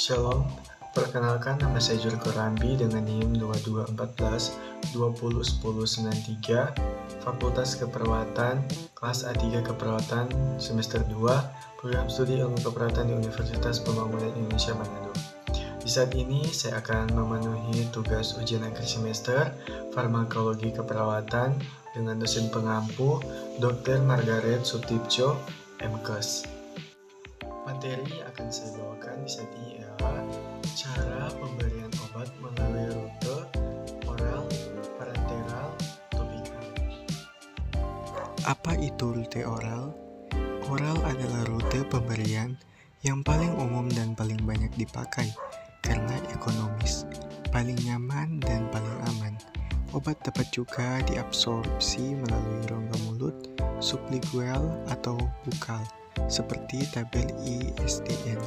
Shalom, perkenalkan nama saya Jurko Rambi dengan NIM 2214-201093, Fakultas Keperawatan, kelas A3 Keperawatan, semester 2, program studi ilmu keperawatan di Universitas Pembangunan Indonesia Manado. Di saat ini saya akan memenuhi tugas ujian akhir semester Farmakologi Keperawatan dengan dosen pengampu Dr. Margaret Sutipjo, MKes. Materi yang akan saya bawakan di saat ini ialah cara pemberian obat melalui rute oral, parenteral, topikal. Apa itu rute oral? Oral adalah rute pemberian yang paling umum dan paling banyak dipakai karena ekonomis, paling nyaman dan paling aman. Obat dapat juga diabsorpsi melalui rongga mulut, sublingual atau bukal, seperti tabel ISDN.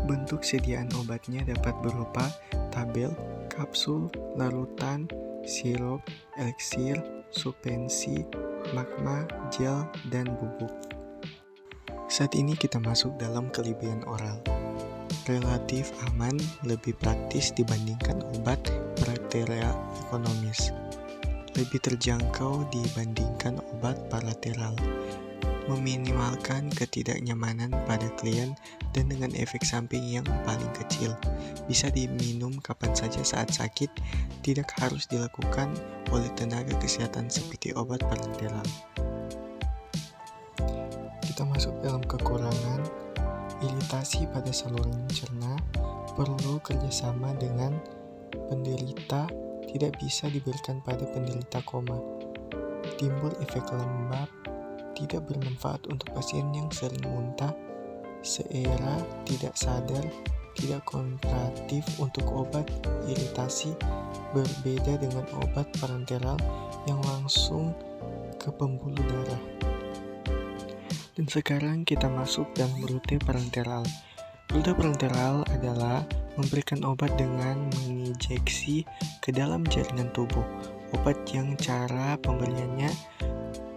Bentuk sediaan obatnya dapat berupa tabel, kapsul, larutan, sirup, eliksir, suspensi, magma, gel, dan bubuk. Saat ini kita masuk dalam kelebihan oral. Relatif aman, lebih praktis dibandingkan obat parenteral ekonomis. Lebih terjangkau dibandingkan obat parenteral. Meminimalkan ketidaknyamanan pada klien dan dengan efek samping yang paling kecil. Bisa diminum kapan saja saat sakit, tidak harus dilakukan oleh tenaga kesehatan seperti obat parenteral. Kita masuk dalam kekurangan. Iritasi pada saluran cerna, perlu kerjasama dengan penderita, tidak bisa diberikan pada penderita koma. Timbul efek lembab, tidak bermanfaat untuk pasien yang sering muntah, seera, tidak sadar, tidak kooperatif untuk obat iritasi, berbeda dengan obat parenteral yang langsung ke pembuluh darah. Dan sekarang kita masuk dalam rute parenteral. Rute parenteral adalah memberikan obat dengan menginjeksi ke dalam jaringan tubuh. Obat yang cara pemberiannya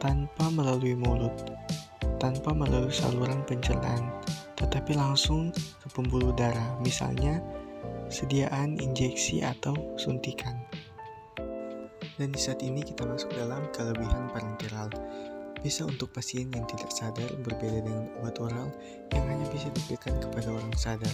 tanpa melalui mulut, tanpa melalui saluran pencernaan, tetapi langsung ke pembuluh darah, misalnya sediaan injeksi atau suntikan. Dan di saat ini kita masuk dalam kelebihan parenteral. Bisa untuk pasien yang tidak sadar, berbeda dengan obat oral yang hanya bisa diberikan kepada orang sadar.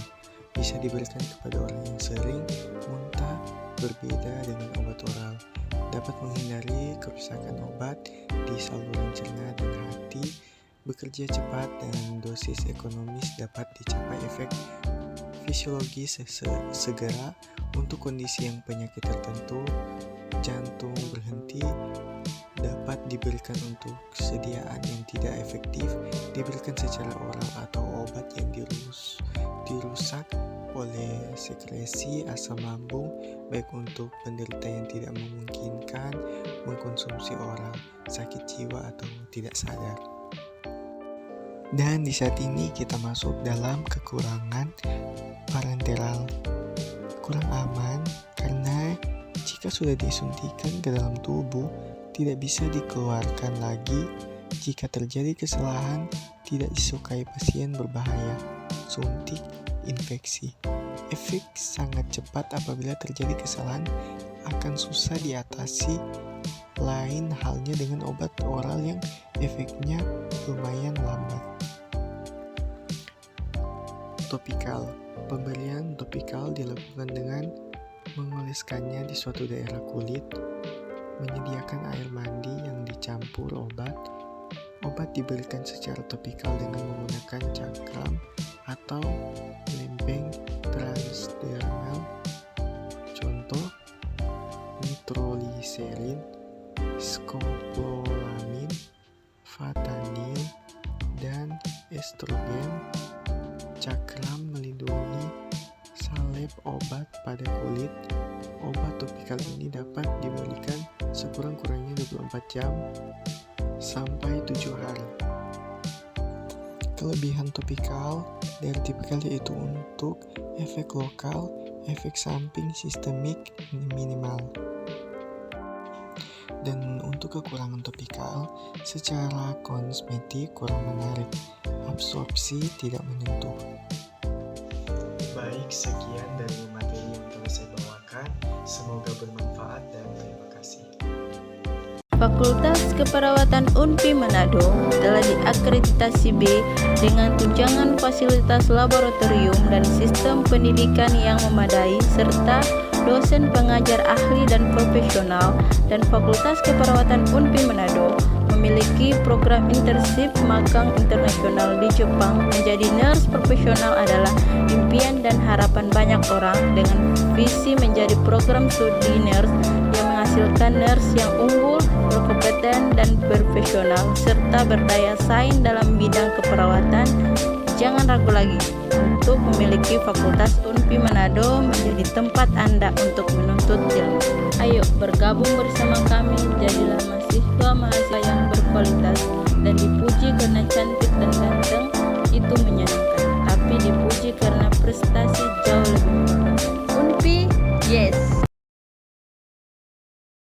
Bisa diberikan kepada orang yang sering muntah, berbeda dengan obat oral. Dapat menghindari kerusakan obat di saluran cerna dan hati, bekerja cepat dan dosis ekonomis dapat dicapai efek fisiologis segera untuk kondisi yang penyakit tertentu, jantung berhenti, dapat diberikan untuk sediaan yang tidak efektif, diberikan secara oral atau obat yang dirusak oleh sekresi asam lambung, baik untuk penderita yang tidak memungkinkan mengkonsumsi oral, sakit jiwa atau tidak sadar. Dan di saat ini kita masuk dalam kekurangan parenteral. Kurang aman karena jika sudah disuntikan ke dalam tubuh, tidak bisa dikeluarkan lagi. Jika terjadi kesalahan, tidak disukai pasien berbahaya. Suntik, infeksi. Efek sangat cepat apabila terjadi kesalahan, akan susah diatasi. Lain halnya dengan obat oral yang efeknya lumayan lambat. Topikal. Pemberian topikal dilakukan dengan mengoleskannya di suatu daerah kulit, menyediakan air mandi yang dicampur obat. Obat diberikan secara topikal dengan menggunakan cakram atau lempeng transdermal. Contoh, nitrogliserin, skopolamin, vatanil, dan estrogen. Cakram melindungi salep obat pada kulit. Obat topikal ini dapat diberikan sekurang-kurangnya 24 jam sampai 7 hari. Kelebihan topikal dari tipikal yaitu untuk efek lokal, efek samping sistemik minimal. Dan untuk kekurangan topikal, secara kosmetik kurang menarik, absorpsi tidak menyentuh. sekian dari materi yang telah saya bawakan. Semoga bermanfaat dan terima kasih. Fakultas Keperawatan UNPI Manado telah diakreditasi B dengan tunjangan fasilitas laboratorium dan sistem pendidikan yang memadai serta dosen pengajar ahli dan profesional, dan Fakultas Keperawatan UNPI Manado memiliki program internship magang internasional di Jepang. Menjadi nurse profesional adalah impian dan harapan banyak orang dengan visi menjadi program studi nurse yang menghasilkan nurse yang unggul, berkompeten dan profesional serta berdaya saing dalam bidang keperawatan. Jangan ragu lagi untuk memiliki Fakultas UNPI Manado menjadi tempat Anda untuk menuntut ilmu. Ayo bergabung bersama kami, jadilah mahasiswa yang berkualitas dan dipuji karena cantik dan ganteng itu menyenangkan, tapi dipuji karena prestasi jauh lebih